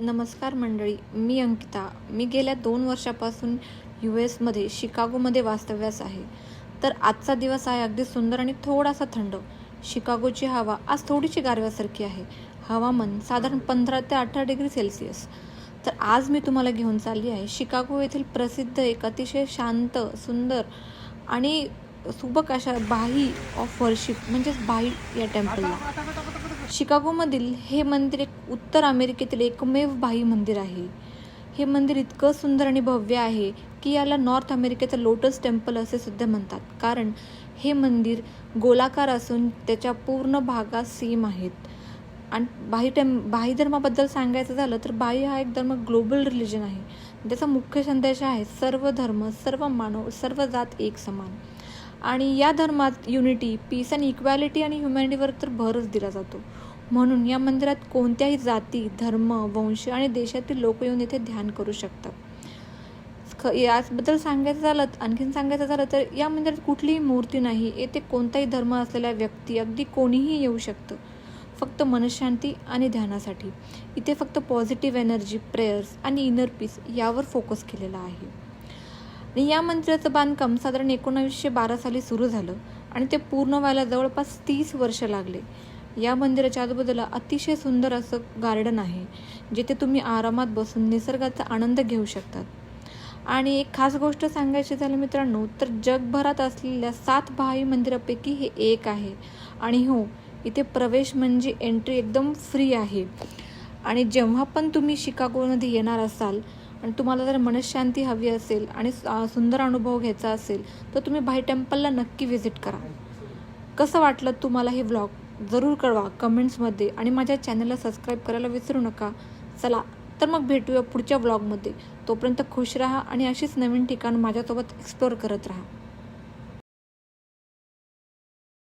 नमस्कार मंडळी, मी अंकिता. मी गेल्या 2 वर्षापासून US मध्ये शिकागोमध्ये वास्तव्यास आहे. तर आजचा दिवस आहे अगदी सुंदर आणि थोडासा थंड. शिकागोची हवा आज थोडीशी गारव्यासारखी आहे. हवामान साधारण 15 ते 18 डिग्री सेल्सिअस. तर आज मी तुम्हाला घेऊन चालली आहे शिकागो येथील प्रसिद्ध एक अतिशय शांत, सुंदर आणि सुबक अशा बाही ऑफ वर्शिप म्हणजेच बाही या टेम्पलला. शिकागोमधील हे मंदिर एक उत्तर अमेरिकेतील एकमेव बाही मंदिर आहे. हे मंदिर इतकं सुंदर आणि भव्य आहे की याला नॉर्थ अमेरिकेचं लोटस टेम्पल असे सुद्धा म्हणतात, कारण हे मंदिर गोलाकार असून त्याच्या पूर्ण भागात सेम आहेत. आणि बाही धर्माबद्दल सांगायचं झालं तर बाही हा एक धर्म ग्लोबल रिलिजन आहे. त्याचा मुख्य संदेश आहे सर्व धर्म, सर्व मानव, सर्व जात एक समान. आणि या धर्मात युनिटी, पीस आणि इक्वॅलिटी आणि ह्युमॅनिटीवर तर भरच दिला जातो. म्हणून या मंदिरात कोणत्याही जाती, धर्म, वंश आणि देशातील लोक येऊन येथे ध्यान करू शकतात. याबद्दल आणखीन सांगायचं झालं तर या मंदिरात कुठलीही मूर्ती नाही. येथे कोणताही धर्म असलेल्या व्यक्ती, अगदी कोणीही येऊ शकतं, फक्त मनशांती आणि ध्यानासाठी. इथे फक्त पॉझिटिव्ह एनर्जी, प्रेयर्स आणि इनर पीस यावर फोकस केलेला आहे. आणि या मंदिराचं बांधकाम साधारण 1912 साली सुरू झालं आणि ते पूर्ण व्हायला जवळपास 30 वर्ष लागले. या मंदिराच्या आजूबाजूला अतिशय सुंदर असं गार्डन आहे, जिथे तुम्ही आरामात बसून निसर्गाचा आनंद घेऊ शकतात. आणि एक खास गोष्ट सांगायची झाली मित्रांनो, तर जगभरात असलेल्या 7 बाही मंदिरापैकी हे एक आहे. आणि हो, इथे प्रवेश म्हणजे एंट्री एकदम फ्री आहे. आणि जेव्हा पण तुम्ही शिकागोमध्ये येणार असाल आणि तुम्हाला जर मनशांती हवी असेल आणि सुंदर अनुभव घ्यायचा असेल तर तुम्ही बाही टेम्पलला नक्की व्हिजिट करा. कसं वाटलं तुम्हाला हे व्लॉग जरूर कळवा कमेंट्समध्ये आणि माझ्या चॅनलला सबस्क्राईब करायला विसरू नका. चला तर मग भेटूया पुढच्या व्लॉगमध्ये. तोपर्यंत खुश राहा आणि अशीच नवीन ठिकाण माझ्यासोबत एक्सप्लोअर करत राहा.